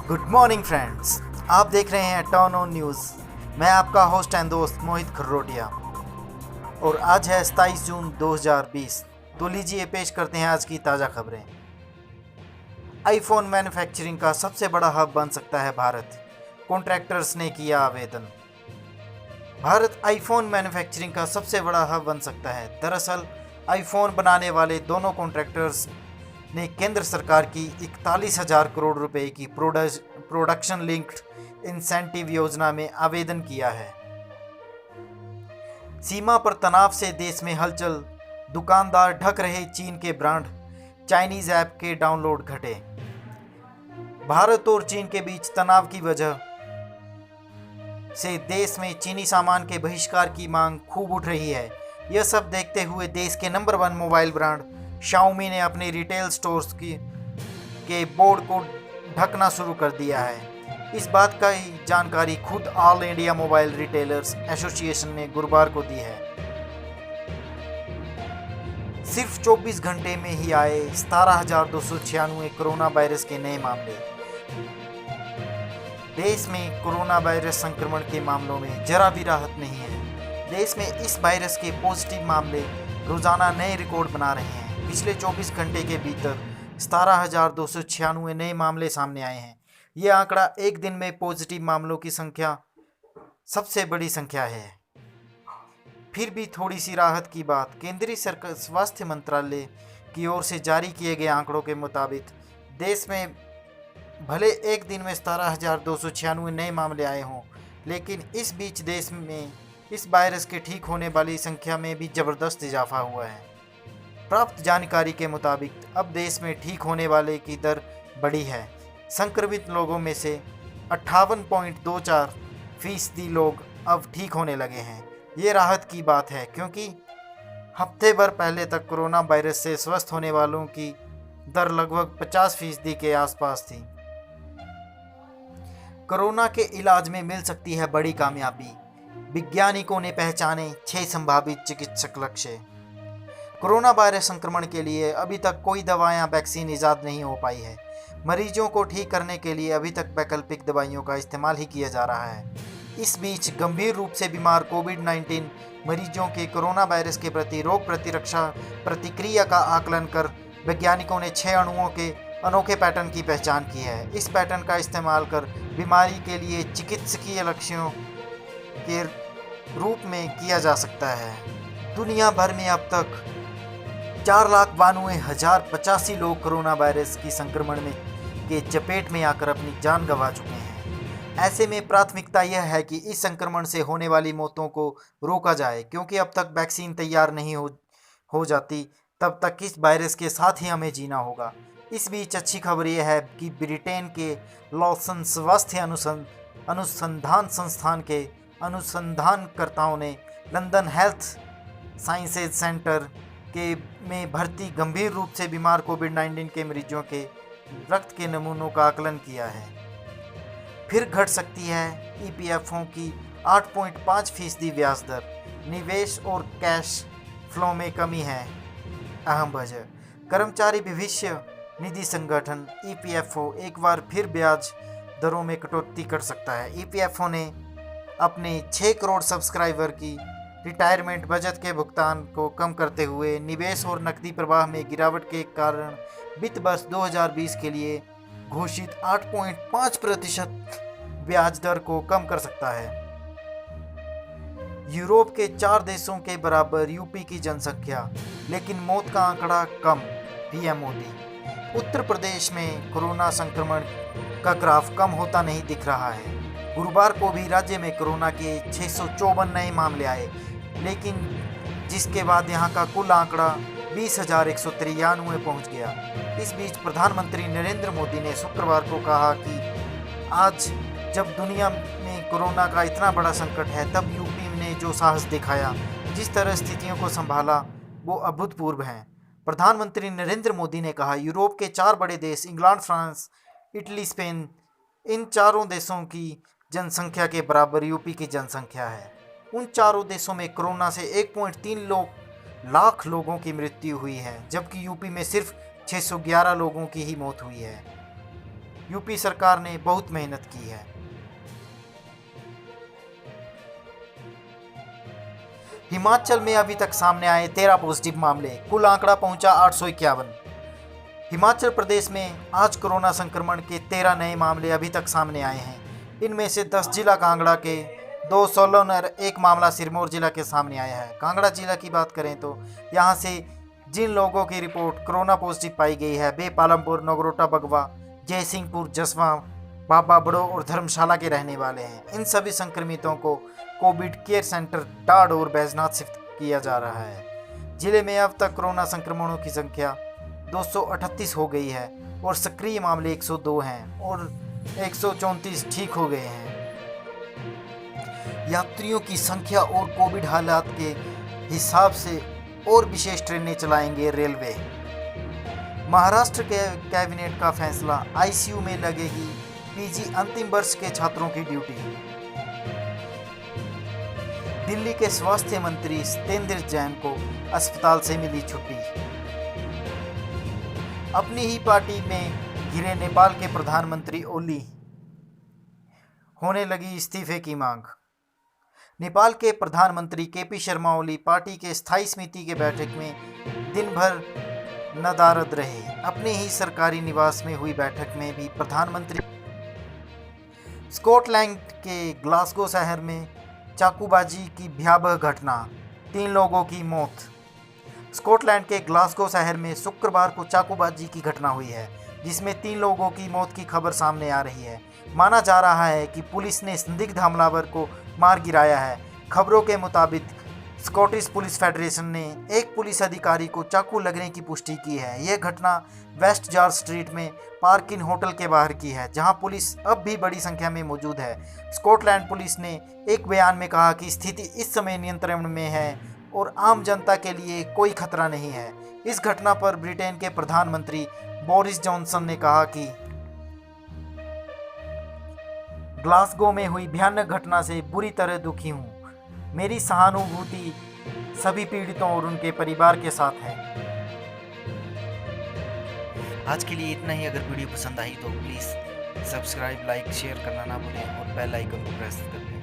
Good morning friends, आप देख रहे हैं टर्न ऑन न्यूज़। मैं आपका होस्ट एंड दोस्त मोहित खर्रोटिया और आज है 27 जून 2020। तो लीजिए पेश करते हैं आज की ताज़ा खबरें। आईफोन मैन्युफैक्चरिंग का सबसे बड़ा हब बन सकता है भारत, कॉन्ट्रैक्टर्स ने किया आवेदन। भारत आईफोन मैन्युफैक्चरिंग का सबसे बड़ा हब बन सकता है। दरअसल आईफोन बनाने वाले दोनों कॉन्ट्रैक्टर्स ने केंद्र सरकार की 41,000 करोड़ रुपए की प्रोडक्शन लिंक्ड इंसेंटिव योजना में आवेदन किया है। सीमा पर तनाव से देश में हलचल, दुकानदार ढक रहे चीन के ब्रांड, चाइनीज ऐप के डाउनलोड घटे। भारत और चीन के बीच तनाव की वजह से देश में चीनी सामान के बहिष्कार की मांग खूब उठ रही है। यह सब देखते हुए देश के नंबर 1 मोबाइल ब्रांड शाओमी ने अपने रिटेल स्टोर्स के बोर्ड को ढकना शुरू कर दिया है। इस बात का ही जानकारी खुद all India mobile retailers association ने गुरुवार को दी है। सिर्फ 24 घंटे में ही आए 17,296 कोरोना वायरस के नए मामले। देश में कोरोना वायरस संक्रमण के मामलों में जरा भी राहत नहीं है। देश में इस वायरस के पॉजिटिव मामले रोजाना नए रिकॉर्ड बना रहे हैं। पिछले 24 घंटे के भीतर 17,296 नए मामले सामने आए हैं। यह आंकड़ा एक दिन में पॉजिटिव मामलों की संख्या सबसे बड़ी संख्या है। फिर भी थोड़ी सी राहत की बात। केंद्रीय सरकार स्वास्थ्य मंत्रालय की ओर से जारी किए गए आंकड़ों के मुताबिक देश में भले एक दिन में 17,296 नए मामले आए हों, लेकिन इस बीच देश में इस वायरस के ठीक होने वाली संख्या में भी ज़बरदस्त इजाफा हुआ है। प्राप्त जानकारी के मुताबिक अब देश में ठीक होने वाले की दर बढ़ी है। संक्रमित लोगों में से 58.24% लोग अब ठीक होने लगे हैं। ये राहत की बात है, क्योंकि हफ्ते भर पहले तक कोरोना वायरस से स्वस्थ होने वालों की दर लगभग 50% के आसपास थी। कोरोना के इलाज में मिल सकती है बड़ी कामयाबी। वैज्ञानिकों ने पहचाने 6 संभावित चिकित्सक लक्ष्य। कोरोना वायरस संक्रमण के लिए अभी तक कोई दवा या वैक्सीन ईजाद नहीं हो पाई है। मरीजों को ठीक करने के लिए अभी तक वैकल्पिक दवाइयों का इस्तेमाल ही किया जा रहा है। इस बीच गंभीर रूप से बीमार कोविड-19 मरीजों के कोरोना वायरस के प्रति रोग प्रतिरक्षा प्रतिक्रिया का आकलन कर वैज्ञानिकों ने 6 अणुओं के अनोखे पैटर्न की पहचान की है। इस पैटर्न का इस्तेमाल कर बीमारी के लिए चिकित्सकीय लक्ष्यों के रूप में किया जा सकता है। दुनिया भर में अब तक 4,92,085 लोग कोरोना वायरस की संक्रमण में के चपेट में आकर अपनी जान गंवा चुके हैं। ऐसे में प्राथमिकता यह है कि इस संक्रमण से होने वाली मौतों को रोका जाए, क्योंकि अब तक वैक्सीन तैयार नहीं हो जाती, तब तक इस वायरस के साथ ही हमें जीना होगा। इस बीच अच्छी खबर यह है कि ब्रिटेन के लॉसन स्वास्थ्य अनुसंधान संस्थान के अनुसंधानकर्ताओं ने लंदन हेल्थ साइंसेज सेंटर में भर्ती गंभीर रूप से बीमार कोविड-19 के मरीजों के रक्त के नमूनों का आकलन किया है। फिर घट सकती है ईपीएफओ की 8.5% ब्याज दर। निवेश और कैश फ्लो में कमी है अहम वजह। कर्मचारी भविष्य निधि संगठन ईपीएफओ एक बार फिर ब्याज दरों में कटौती कर सकता है। ईपीएफओ ने अपने 6 करोड़ सब्सक्राइबर की रिटायरमेंट बचत के भुगतान को कम करते हुए निवेश और नकदी प्रवाह में गिरावट के कारण वित्त वर्ष 2020 के लिए घोषित 8.5% ब्याज दर को कम कर सकता है। यूरोप के 4 देशों के बराबर यूपी की जनसंख्या, लेकिन मौत का आंकड़ा कम। पीएम मोदी। उत्तर प्रदेश में कोरोना संक्रमण का ग्राफ कम होता नहीं दिख रहा है। गुरुवार को भी राज्य में कोरोना के 654 नए मामले आए, लेकिन जिसके बाद यहां का कुल आंकड़ा 20,193 पहुंच गया। इस बीच प्रधानमंत्री नरेंद्र मोदी ने शुक्रवार को कहा कि आज जब दुनिया में कोरोना का इतना बड़ा संकट है, तब यूपी ने जो साहस दिखाया, जिस तरह स्थितियों को संभाला, वो अभूतपूर्व है। प्रधानमंत्री नरेंद्र मोदी ने कहा, यूरोप के 4 बड़े देश इंग्लैंड, फ्रांस, इटली, स्पेन, इन चारों देशों की जनसंख्या के बराबर यूपी की जनसंख्या है। उन चारों देशों में कोरोना से 1.3 लाख लोगों की मृत्यु हुई है, जबकि यूपी में सिर्फ 611 लोगों की ही मौत हुई है। यूपी सरकार ने बहुत मेहनत की है। हिमाचल में अभी तक सामने आए 13 पॉजिटिव मामले, कुल आंकड़ा पहुंचा 851। हिमाचल प्रदेश में आज कोरोना संक्रमण के 13 नए मामले अभी तक सामने आए हैं। इनमें से 10 जिला कांगड़ा के, 2 सोलन और 1 मामला सिरमौर जिला के सामने आया है। कांगड़ा जिला की बात करें तो यहाँ से जिन लोगों की रिपोर्ट कोरोना पॉजिटिव पाई गई है वे पालमपुर, नगरोटा, बगवा, जयसिंहपुर, जसवा, बाबा बड़ो और धर्मशाला के रहने वाले हैं। इन सभी संक्रमितों को कोविड केयर सेंटर डाड और बैजनाथ शिफ्ट किया जा रहा है। जिले में अब तक कोरोना संक्रमणों की संख्या 238 हो गई है और सक्रिय मामले 102 हैं और 134 ठीक हो गए हैं। यात्रियों की संख्या और कोविड हालात के हिसाब से और विशेष ट्रेनें चलाएंगे रेलवे। महाराष्ट्र के कैबिनेट का फैसला, आईसीयू में लगेगी पीजी अंतिम वर्ष के छात्रों की ड्यूटी। दिल्ली के स्वास्थ्य मंत्री सत्येंद्र जैन को अस्पताल से मिली छुट्टी। अपनी ही पार्टी में घिरे नेपाल के प्रधानमंत्री ओली, होने लगी इस्तीफे की मांग। नेपाल के प्रधानमंत्री केपी शर्मा ओली पार्टी के स्थायी समिति के बैठक में दिन भर नदारद रहे। अपने ही सरकारी निवास में हुई बैठक में भी प्रधानमंत्री। स्कॉटलैंड के ग्लासगो शहर में चाकूबाजी की भयावह घटना, 3 लोगों की मौत। स्कॉटलैंड के ग्लासगो शहर में शुक्रवार को चाकूबाजी की घटना हुई है, जिसमें 3 लोगों की मौत की खबर सामने आ रही है। माना जा रहा है कि पुलिस ने संदिग्ध हमलावर को मार गिराया है। खबरों के मुताबिक स्कॉटिश पुलिस फेडरेशन ने एक पुलिस अधिकारी को चाकू लगने की पुष्टि की है। यह घटना वेस्ट जॉर्ज स्ट्रीट में पार्क इन होटल के बाहर की है, जहां पुलिस अब भी बड़ी संख्या में मौजूद है। स्कॉटलैंड पुलिस ने एक बयान में कहा कि स्थिति इस समय नियंत्रण में है और आम जनता के लिए कोई खतरा नहीं है। इस घटना पर ब्रिटेन के प्रधानमंत्री बोरिस जॉनसन ने कहा कि ग्लासगो में हुई भयानक घटना से बुरी तरह दुखी हूँ। मेरी सहानुभूति सभी पीड़ितों और उनके परिवार के साथ है। आज के लिए इतना ही। अगर वीडियो पसंद आई तो प्लीज़ सब्सक्राइब, लाइक, शेयर करना ना भूलें और बेल आइकन को प्रेस कर दें।